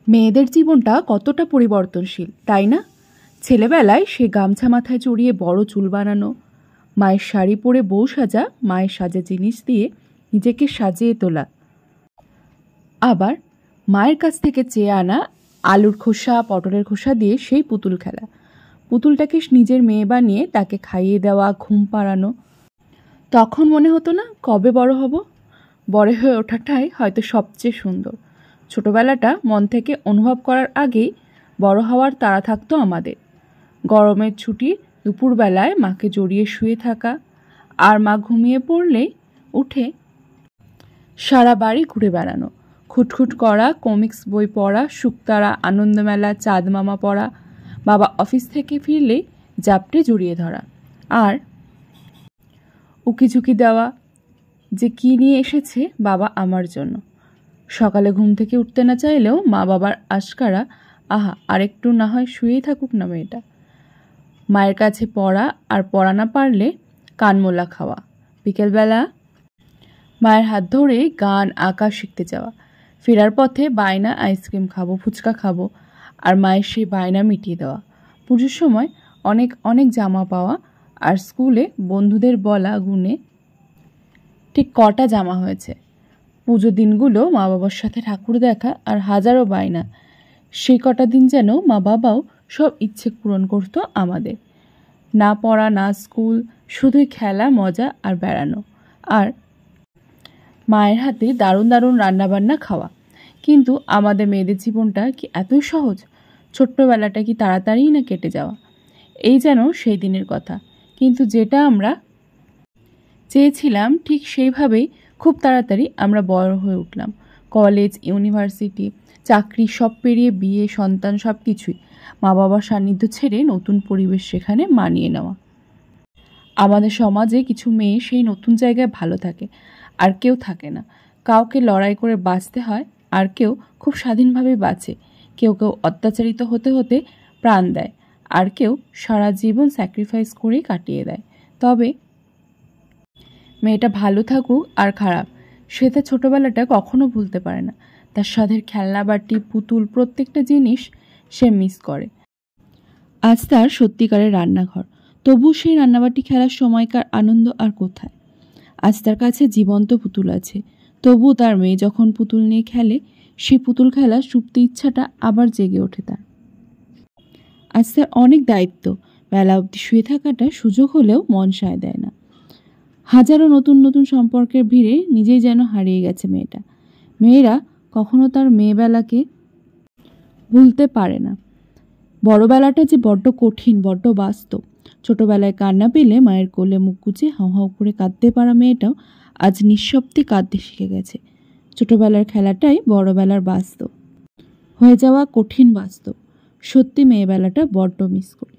মেয়েদের জীবনটা কতটা পরিবর্তনশীল, তাই না? ছেলেবেলায় সে গামছা মাথায় জড়িয়ে বড় চুল বানানো, মায়ের শাড়ি পরে বউ সাজা, মায়ের সাজা জিনিস দিয়ে নিজেকে সাজিয়ে তোলা, আবার মায়ের কাছ থেকে চেয়ে আনা আলুর খোসা পটলের খোসা দিয়ে সেই পুতুল খেলা, পুতুলটাকে নিজের মেয়ে বানিয়ে তাকে খাইয়ে দেওয়া, ঘুম পাড়ানো। তখন মনে হতো না কবে বড় হব? বড় হয়ে ওঠাটাই হয়তো সবচেয়ে সুন্দর। ছোটবেলাটা মন থেকে অনুভব করার আগেই বড় হওয়ার তাড়া থাকতো আমাদের। গরমের ছুটি দুপুরবেলায় মাকে জড়িয়ে শুয়ে থাকা, আর মা ঘুমিয়ে পড়লেই উঠে সারা বাড়ি ঘুরে বেড়ানো, খুটখুট করা, কমিক্স বই পড়া, শুকতারা, আনন্দমেলা, চাঁদ মামা পড়া, বাবা অফিস থেকে ফিরলেই জাপটে জড়িয়ে ধরা, আর উকিঝুঁকি দেওয়া যে কী নিয়ে এসেছে বাবা আমার জন্য। সকালে ঘুম থেকে উঠতে না চাইলেও মা বাবার আশকারা, আহা আরেকটু না হয় শুয়েই থাকুক না মেয়েটা। মায়ের কাছে পড়া, আর পড়া না পারলে কানমোলা খাওয়া। বিকেলবেলা মায়ের হাত ধরে গান আঁকা শিখতে যাওয়া, ফেরার পথে বায়না আইসক্রিম খাবো, ফুচকা খাবো, আর মায়ের সেই বায়না মিটিয়ে দেওয়া। পুজোর সময় অনেক অনেক জামা পাওয়া, আর স্কুলে বন্ধুদের বলা গুনে ঠিক কটা জামা হয়েছে। পুজো দিনগুলো মা বাবার সাথে ঠাকুর দেখা, আর হাজারো বায়না। সেই কটা দিন যেন মা বাবাও সব ইচ্ছে পূরণ করতো আমাদের। না পড়া না স্কুল, শুধুই খেলা, মজা আর বেড়ানো, আর মায়ের হাতে দারুণ দারুণ রান্নাবান্না খাওয়া। কিন্তু আমাদের মেয়েদের জীবনটা কি এতই সহজ? ছোট্টবেলাটা কি তাড়াতাড়িই না কেটে যাওয়া? এই যেন সেই দিনের কথা, কিন্তু যেটা আমরা চেয়েছিলাম ঠিক সেইভাবেই খুব তাড়াতাড়ি আমরা বড় হয়ে উঠলাম। কলেজ, ইউনিভার্সিটি, চাকরি সব পেরিয়ে বিয়ে, সন্তান, সব কিছুই মা বাবার সান্নিধ্য ছেড়ে নতুন পরিবেশ সেখানে মানিয়ে নেওয়া। আমাদের সমাজে কিছু মেয়ে সেই নতুন জায়গায় ভালো থাকে, আর কেউ থাকে না। কাউকে লড়াই করে বাঁচতে হয়, আর কেউ খুব স্বাধীনভাবে বাঁচে। কেউ কেউ অত্যাচারিত হতে হতে প্রাণ দেয়, আর কেউ সারা জীবন স্যাক্রিফাইস করেই কাটিয়ে দেয়। তবে মেয়েটা ভালো থাকুক আর খারাপ, সে তার ছোটোবেলাটা কখনো ভুলতে পারে না। তার সাথে খেলনাবাটি, পুতুল, প্রত্যেকটা জিনিস সে মিস করে। আজ তার সত্যিকারের রান্নাঘর, তবু সেই রান্নাবাটি খেলার সময়কার আনন্দ আর কোথায়? আজ তার কাছে জীবন্ত পুতুল আছে, তবু তার মেয়ে যখন পুতুল নিয়ে খেলে, সেই পুতুল খেলার সুপ্ত ইচ্ছাটা আবার জেগে ওঠে তার। আজ তার অনেক দায়িত্ব, বেলা অবধি শুয়ে থাকাটা সুযোগ হলেও মন সায় দেয় না। হাজারো নতুন নতুন সম্পর্কের ভিড়ে নিজেই যেন হারিয়ে গেছে মেয়েটা। মেয়েরা কখনো তার মেয়েবেলাকে ভুলতে পারে না। বড়বেলাটা যে বড্ড কঠিন, বড্ড বাস্তব। ছোটবেলায় কান্না পেলে মায়ের কোলে মুখ গুজে হাউ হাউ করে কাঁদতে পারা মেয়েটাও আজ নিঃশব্দে কাঁদতে শিখে গেছে। ছোটবেলার খেলাটাই বড়বেলার বাস্তব হয়ে যাওয়া কঠিন বাস্তব। সত্যি মেয়েবেলাটা বড্ড মিস করি।